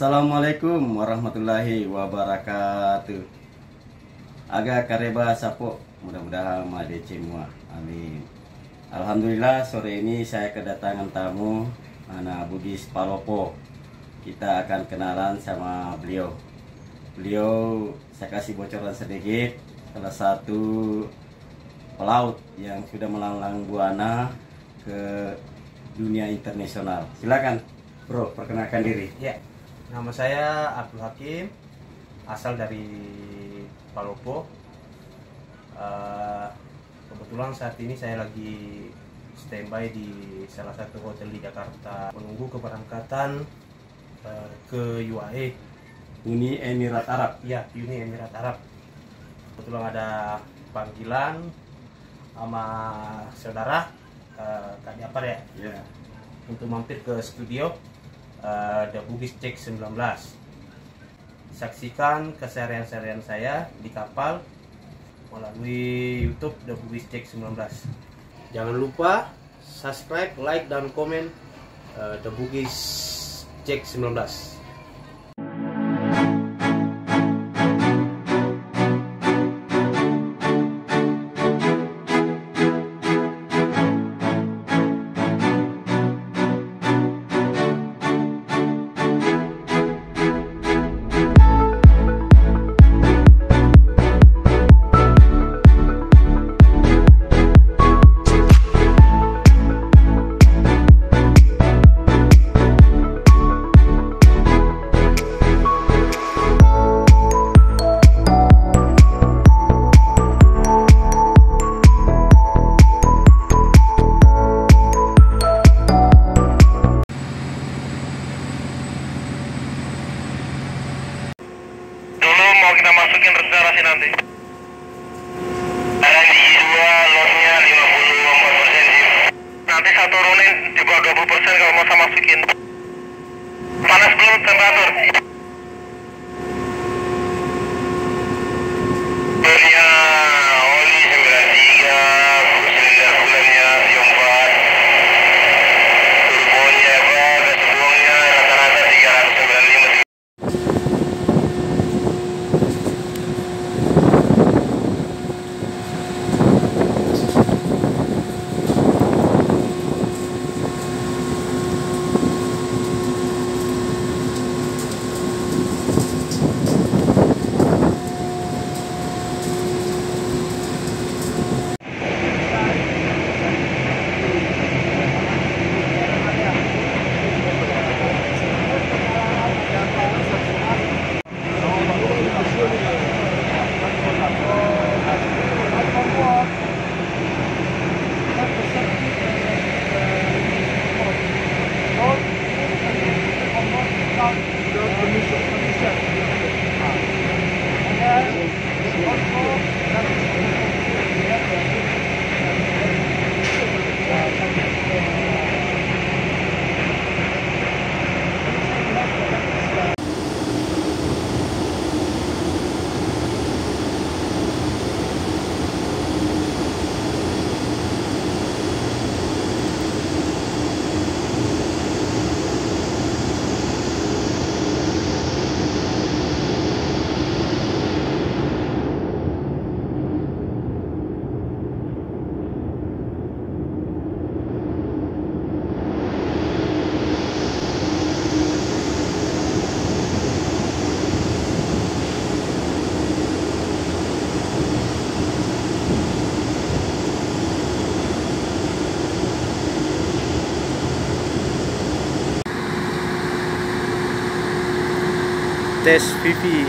Assalamualaikum warahmatullahi wabarakatuh. Aga kareba sapo, mudah-mudahan made semua. Amin. Alhamdulillah sore ini saya kedatangan tamu Ana Bugis Palopo. Kita akan kenalan sama beliau. Beliau saya kasih bocoran sedikit, salah satu pelaut yang sudah melanglang buana ke dunia internasional. Silakan, Bro, perkenalkan diri. Ya, nama saya Abdul Hakim, asal dari Palopo. Kebetulan saat ini saya lagi standby di salah satu hotel di Jakarta, menunggu keberangkatan ke UAE. Uni Emirat Arab. Ya, Uni Emirat Arab. Kebetulan ada panggilan sama saudara Kak Japar ya, untuk mampir ke studio The Bugis Check 19. Saksikan keseharian-seharian saya di kapal melalui YouTube The Bugis Check 19. Jangan lupa subscribe, like, dan komen The Bugis Check 19. Mau kita masukin regenerasi nanti. Ada di 2 losnya 54% sih. Nanti saya turunin di bawah 20% kalau mau saya masukin. Panas belum temperatur? Olnya oli 93, silinder bulannya siompat, turbonya gas buangnya rata-rata 395. Tes Vivi.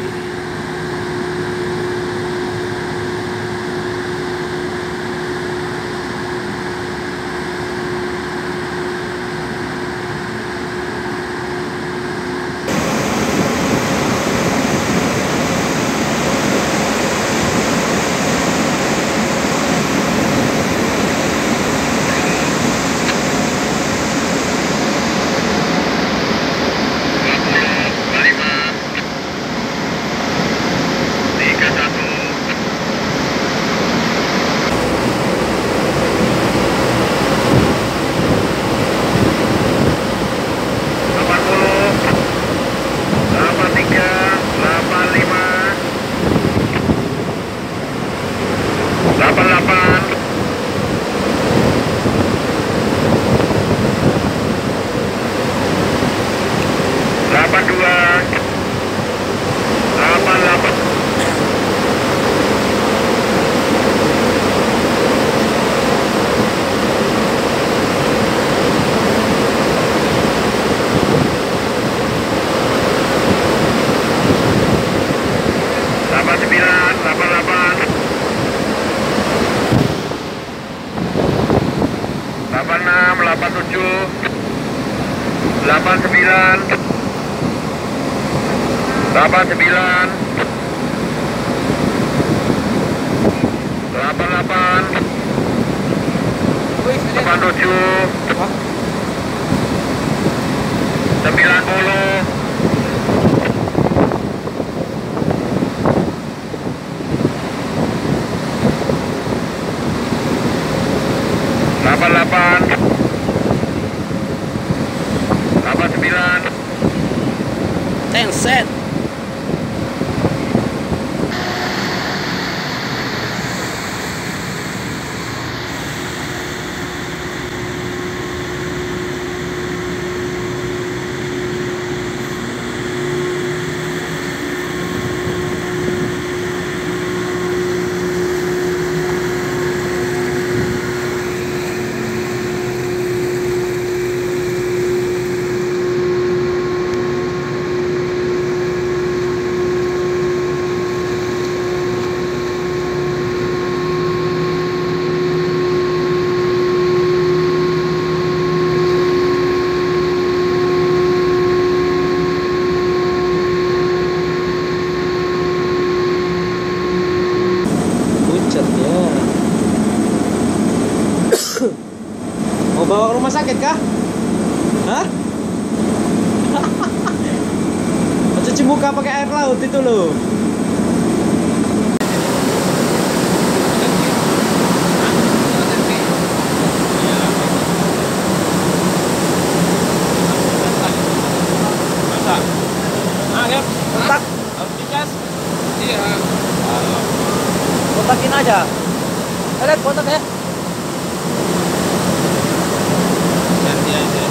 Tencent. Mau bawa ke rumah sakit kah? Hah? Cuci muka pakai air laut itu loh. Kotak. Iya. Kotakin aja. Lihat kotak ya. Ganti aja.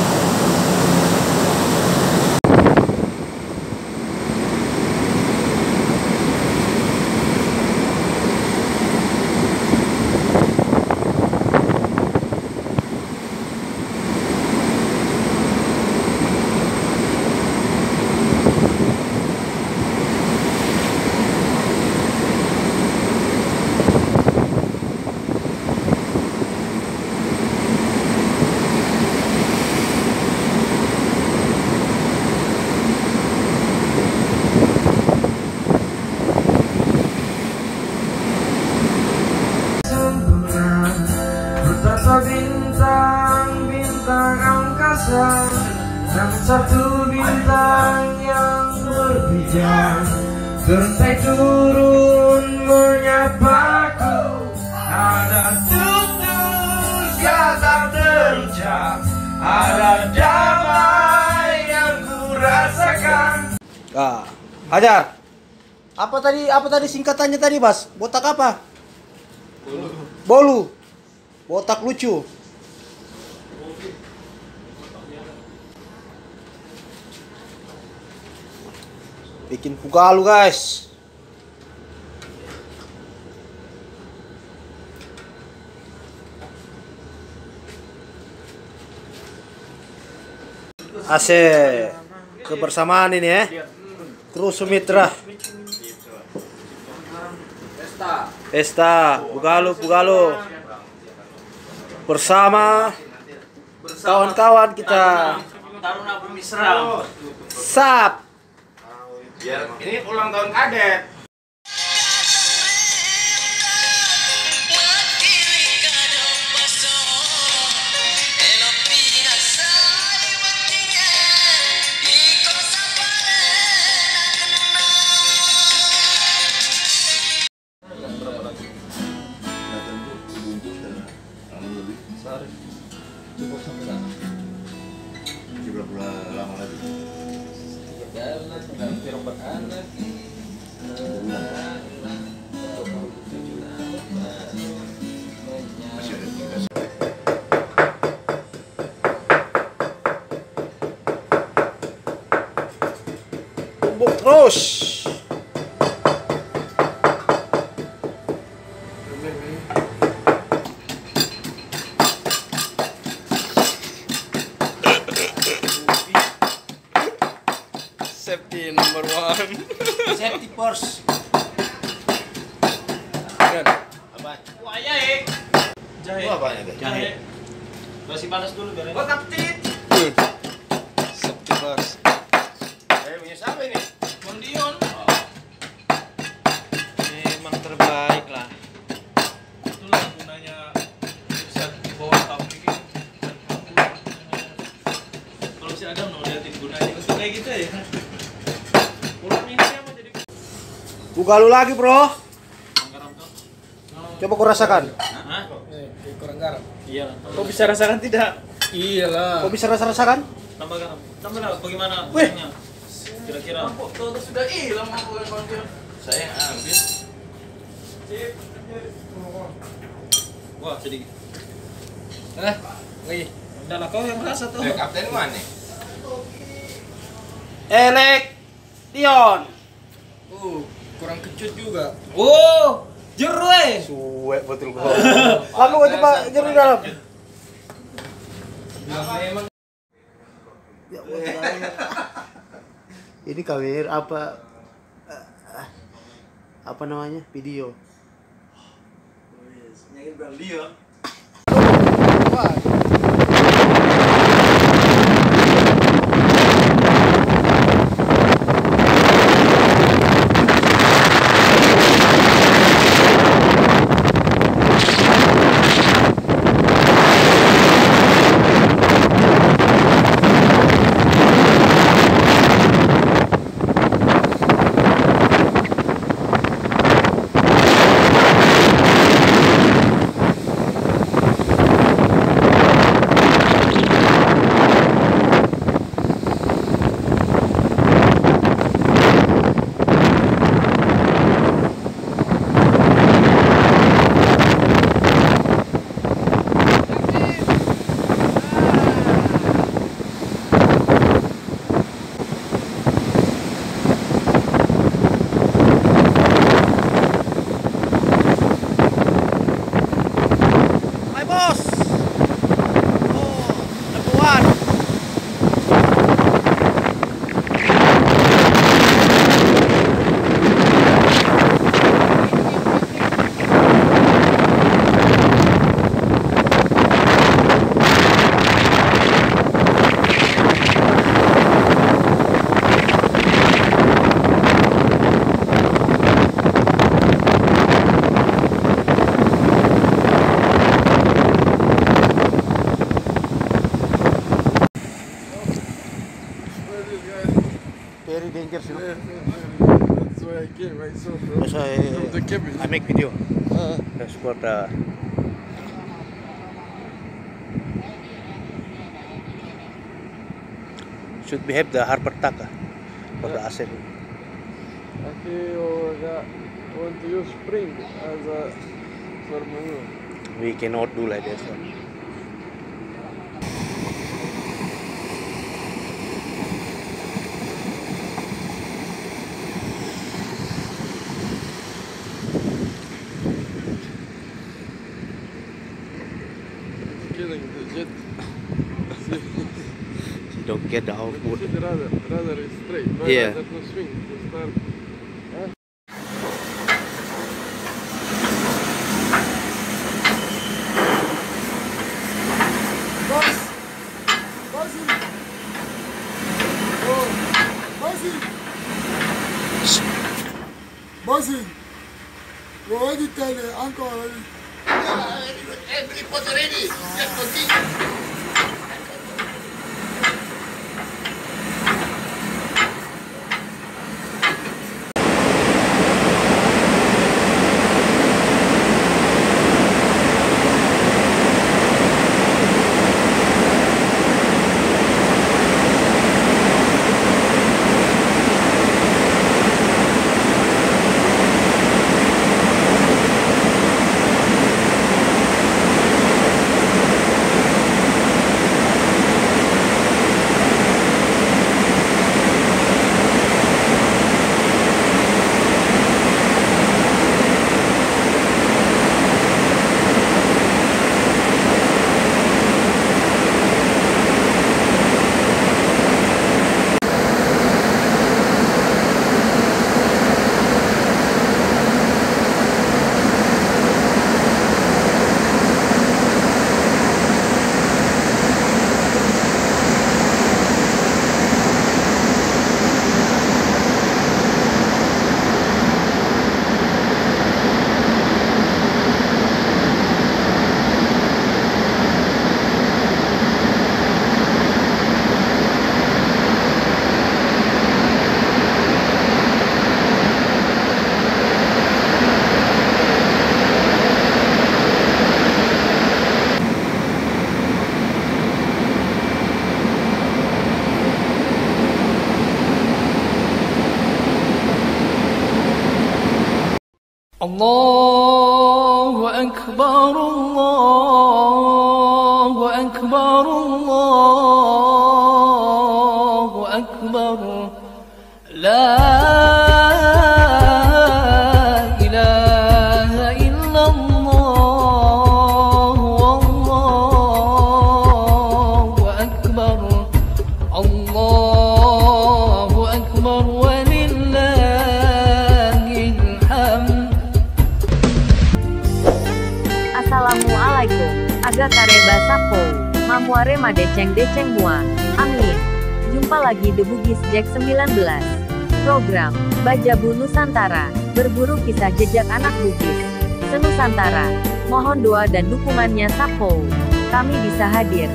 Bintang angkasa dan satu bintang yang berbijak Genteng turun menyapaku. Ada tutus kata terucap, ada damai yang kurasakan. Hajar. Apa tadi singkatannya tadi, Bas? Botak apa? Bolu. Botak lucu. Bikin pugalu, guys. Asik. Kebersamaan ini ya. Kru Sumitra. Pesta, pugalu. Bersama kawan-kawan kita. Taruna Bumi Seram. Sap. Biar ini ulang tahun kadet. Cukup sampai sana. Juga lama lagi. Nanti robat anak. Masih ada 3. Tumbuk terus. Safety number 1. Safety first. Apa? Wah, jahe. Itu apanya teh? Jahe. Masih panas dulu biar. Sep bos. Punya siapa ini? Bang Dion. Memang terbaik lah. Itulah gunanya bisa bawa pabrik ini. Kalau si Adam mau liatin gunanya untuk kayak gitu ya. Pulang ini apa jadi? Buka lu lagi, Bro. Garam tuh. Coba kau rasakan. Hah? Kurang garam. Iya. Kau bisa rasakan tidak? Iyalah. Kau bisa rasakan? Tambah garam. Tambah lah bagaimana? Wih. Rasanya? Kira-kira. Sudah hilang aku yang panggil. Saya ambil. Wah, sedikit. Wih. Udah lah kau yang rasa tuh. Kapten mana? Dion. Kurang kecut juga. Oh, jeruk eh. Suwe betul gua. Lalu gua coba jeruk dalam. Memang Ya Allah. Ini kawir apa namanya? Video. Very dangerous, you know. That's why I came. I saw from That's why the cabin. I make video. That's what should we have the harbor taka for the asset. Okay, want to use spring as a for manure. We cannot do like that. Killing the jet. You don't get the output. See the rudder is straight. But Yeah. rudder to swing to start. Bossy, you already tell the uncle already. Every pot ready. Just continue. الله أكبر الله أكبر الله أكبر لا إله إلا الله والله أكبر الله أكبر ولله الحمد. Assalamualaikum. Aga kareba sapo. Mamuare madeceng-deceng mua. Amin. Jumpa lagi The Bugis Jack 19. Program Bajabu Nusantara. Berburu kisah jejak anak Bugis Senusantara. Mohon doa dan dukungannya sapo. Kami bisa hadir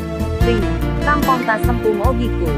di Kampong Tas Sempung Ogiku.